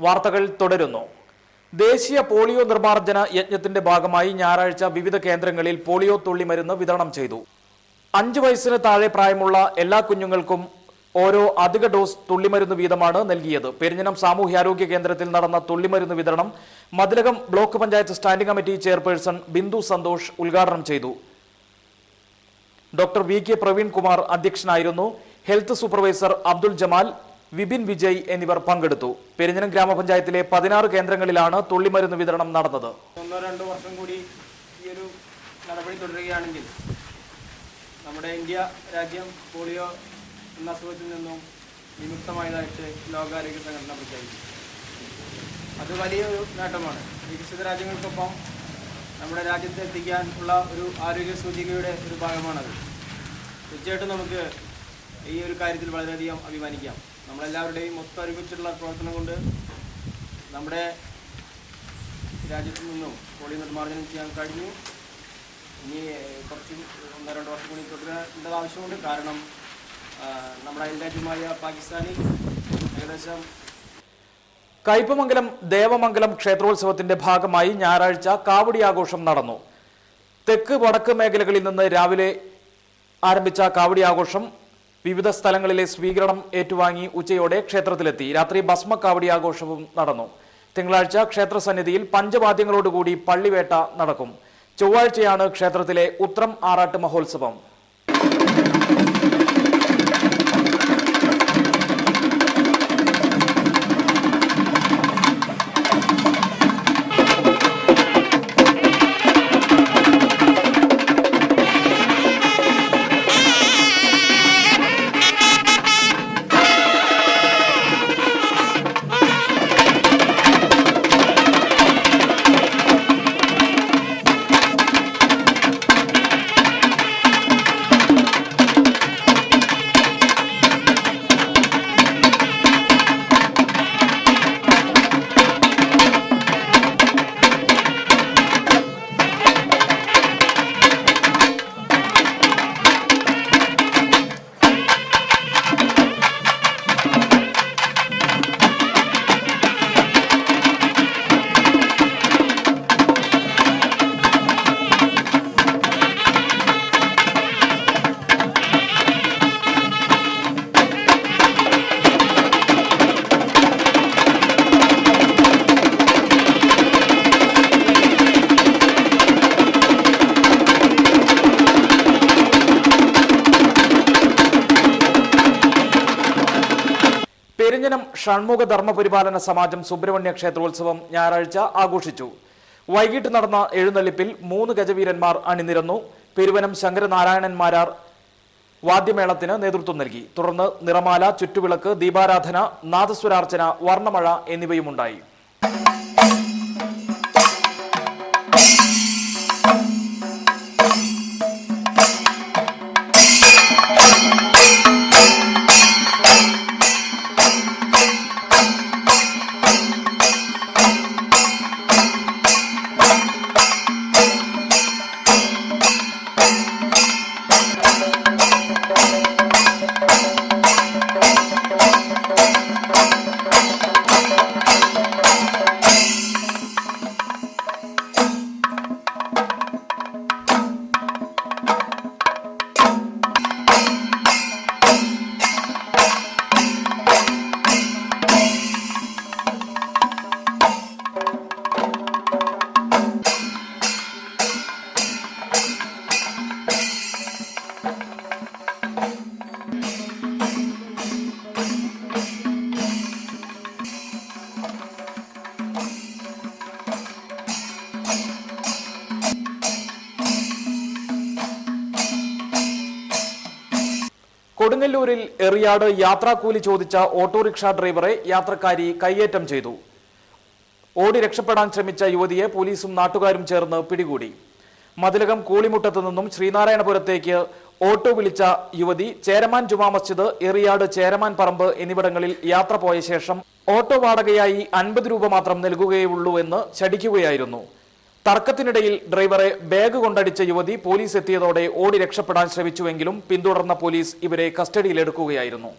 വാർത്തകൾ തുടരുന്നു. ദേശീയ പോളിയോ നിർമ്മാർജ്ജന യജ്ഞത്തിന്റെ ഭാഗമായി ഞായറാഴ്ച വിവിധ കേന്ദ്രങ്ങളിൽ പോളിയോ തുള്ളിമരുന്ന് വിതരണം ചെയ്തു. 5 വയസ്സിന് താഴെ പ്രായമുള്ള എല്ലാ കുഞ്ഞുങ്ങൾക്കും ഓരോ അധിക ഡോസ് തുള്ളിമരുന്ന് വീതമാണ് നൽകിയത്. പെരിഞ്ഞനം സാമൂഹ്യാരോഗ്യ കേന്ദ്രത്തിൽ നടന്ന തുള്ളിമരുന്ന് വിതരണം Mathilakam block panchayat standing committee chairperson Bindu Santhosh ഉദ്ഘാടനം ചെയ്തു. ഡോക്ടർ VK പ്രവീൺ കുമാർ അധ്യക്ഷനായിരുന്നു. ഹെൽത്ത് സൂപ്പർവൈസർ അബ്ദുൽ ജമാൽ, വിപിൻ വിജയ് എന്നിവർ പങ്കെടുത്തു. പെരിഞ്ഞനം ഗ്രാമപഞ്ചായത്തിലെ 16 കേന്ദ്രങ്ങളിലാണ് തുള്ളിമരുന്ന് വിതരണം നടന്നത്. 1-2 വർഷം കൂടി ഈ ഒരു നടപടി തുടരുകയാണെങ്കിൽ നമ്മുടെ ഇന്ത്യ രാജ്യം പോളിയോ എന്ന അസുഖത്തിൽ നിന്നും വിമുക്തമായതായിട്ട് ലോകാരോഗ്യ സംഘടന പ്രഖ്യാപിച്ചു. അത് വലിയൊരു നേട്ടമാണ്. വികസിത രാജ്യങ്ങൾക്കൊപ്പം നമ്മുടെ രാജ്യത്ത് എത്തിക്കാനുള്ള ഒരു ആരോഗ്യ സൂചികയുടെ ഒരു ഭാഗമാണത്. തീർച്ചയായിട്ടും നമുക്ക് ഈ ഒരു കാര്യത്തിൽ വളരെയധികം അഭിമാനിക്കാം. നമ്മളെല്ലാവരുടെയും ഒത്തൊരുമിച്ചുള്ള പ്രവർത്തനം കൊണ്ട് നമ്മുടെ രാജ്യത്തു നിന്നും പോളിയോ നിർമ്മാർജ്ജനം ചെയ്യാൻ കഴിഞ്ഞു. ഇനി കുറച്ച് 1-2 വർഷം കൂടി തുടരേണ്ടത് ആവശ്യമുണ്ട്. കാരണം നമ്മുടെ അയൽ രാജ്യമായ പാകിസ്ഥാനിൽ ഏകദേശം കയ്പമംഗലം ദേവമംഗലം ക്ഷേത്രോത്സവത്തിന്റെ ഭാഗമായി ഞായറാഴ്ച കാവടി ആഘോഷം നടന്നു. തെക്ക് വടക്ക് മേഖലകളിൽ നിന്ന് രാവിലെ ആരംഭിച്ച കാവടി ആഘോഷം വിവിധ സ്ഥലങ്ങളിലെ സ്വീകരണം ഏറ്റുവാങ്ങി ഉച്ചയോടെ ക്ഷേത്രത്തിലെത്തി. രാത്രി ഭസ്മ കാവടി ആഘോഷവും നടന്നു. തിങ്കളാഴ്ച ക്ഷേത്രസന്നിധിയിൽ പഞ്ചവാദ്യങ്ങളോടുകൂടി പള്ളിവേട്ട നടക്കും. ചൊവ്വാഴ്ചയാണ് ക്ഷേത്രത്തിലെ ഉത്രം ആറാട്ട് മഹോത്സവം. പെരിഞ്ഞനം ഷൺമുഖ ധർമ്മപരിപാലന സമാജം സുബ്രഹ്മണ്യ ക്ഷേത്രോത്സവം ഞായറാഴ്ച ആഘോഷിച്ചു. വൈകിട്ട് നടന്ന എഴുന്നള്ളിപ്പിൽ 3 ഗജവീരന്മാർ അണിനിരന്നു. പെരുവനം ശങ്കരനാരായണൻ മാരാർ വാദ്യമേളത്തിന് നേതൃത്വം നൽകി. തുടർന്ന് നിറമാല, ചുറ്റുവിളക്ക്, ദീപാരാധന, നാദസ്വരാർച്ചന, വർണ്ണമഴ എന്നിവയുമുണ്ടായി. കൊടുങ്ങല്ലൂരിൽ എറിയാട് യാത്രാക്കൂലി ചോദിച്ച ഓട്ടോറിക്ഷ ഡ്രൈവറെ യാത്രക്കാരി കയ്യേറ്റം ചെയ്തു. ഓടി രക്ഷപ്പെടാൻ ശ്രമിച്ച യുവതിയെ പോലീസും നാട്ടുകാരും ചേർന്ന് പിടികൂടി. മതിലകം കൂളിമുട്ടത്തു നിന്നും ശ്രീനാരായണപുരത്തേക്ക് ഓട്ടോ വിളിച്ച യുവതി ചേരമാൻ ജുമാ മസ്ജിദ്, എറിയാട് ചേരമാൻ പറമ്പ് എന്നിവിടങ്ങളിൽ യാത്ര പോയ ശേഷം ഓട്ടോ വാടകയായി 50 രൂപ മാത്രം നൽകുകയുള്ളൂ എന്ന് ശഠിക്കുകയായിരുന്നു. തർക്കത്തിനിടയിൽ ഡ്രൈവറെ ബാഗ് കൊണ്ടടിച്ച യുവതി പോലീസ് എത്തിയതോടെ ഓടി രക്ഷപ്പെടാൻ ശ്രമിച്ചുവെങ്കിലും പിന്തുടർന്ന പോലീസ് ഇവരെ കസ്റ്റഡിയിലെടുക്കുകയായിരുന്നു.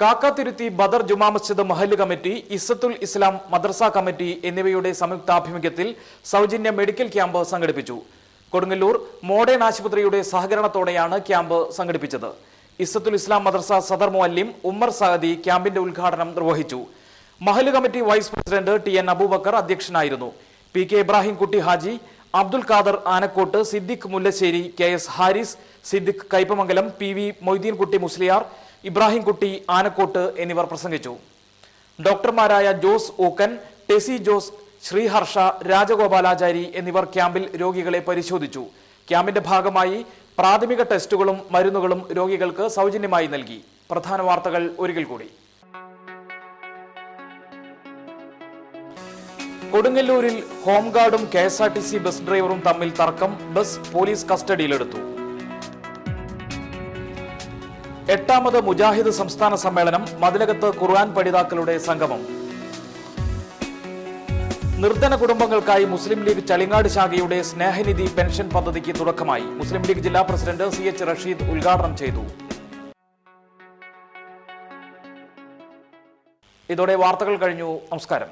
കാക്കാത്തിരുത്തി ബദർ ജുമാ മസ്ജിദ് മഹല്ല് കമ്മിറ്റി, ഇസ്സത്തുൽ ഇസ്ലാം മദ്രസ കമ്മിറ്റി എന്നിവയുടെ സംയുക്താഭിമുഖ്യത്തിൽ സൗജന്യ മെഡിക്കൽ ക്യാമ്പ് സംഘടിപ്പിച്ചു. കൊടുങ്ങല്ലൂർ മോഡേൺ ആശുപത്രിയുടെ സഹകരണത്തോടെയാണ് ക്യാമ്പ് സംഘടിപ്പിച്ചത്. ഇസ്സത്തുൽ ഇസ്ലാം മദ്രസ സദർ മുഅല്ലിം ഉമ്മർ സഅദി ക്യാമ്പിന്റെ ഉദ്ഘാടനം നിർവഹിച്ചു. മഹല്ല് committee vice president T N. Abubakar അധ്യക്ഷനായിരുന്നു. P K. Ibrahim Kutty Haji, Abdul Khader Anakkode, Siddique Mullassery, K S. Haris, Siddique Kaipamangalam, P V. Moideen Kutty Musliyar, Ibrahim Kutty ആനക്കോട്ട് എന്നിവർ പ്രസംഗിച്ചു. ഡോക്ടർമാരായ ജോസ് ഊക്കൻ, ടെസി ജോസ്, ശ്രീഹർഷ, രാജഗോപാലാചാരി എന്നിവർ ക്യാമ്പിൽ രോഗികളെ പരിശോധിച്ചു. ക്യാമ്പിന്റെ ഭാഗമായി പ്രാഥമിക ടെസ്റ്റുകളും മരുന്നുകളും രോഗികൾക്ക് സൗജന്യമായി നൽകി. പ്രധാന വാർത്തകൾ ഒരിക്കൽ കൂടി. കൊടുങ്ങല്ലൂരിൽ ഹോംഗാർഡും KSRTC ബസ് ഡ്രൈവറും തമ്മിൽ തർക്കം. ബസ് പോലീസ് കസ്റ്റഡിയിലെടുത്തു. 8ാമത് മുജാഹിദ് സംസ്ഥാന സമ്മേളനം. മതിലകത്ത് ഖുർആൻ പഠിതാക്കളുടെ സംഗമം. നിർധന കുടുംബങ്ങൾക്കായി മുസ്ലിം ലീഗ് ചളിങ്ങാട് ശാഖയുടെ സ്നേഹനിധി പെൻഷൻ പദ്ധതിക്ക് തുടക്കമായി. മുസ്ലിം ലീഗ് ജില്ലാ പ്രസിഡന്റ് CH റഷീദ് ഉദ്ഘാടനം ചെയ്തു. ഇതോടെ വാർത്തകൾ കഴിഞ്ഞു. നമസ്കാരം.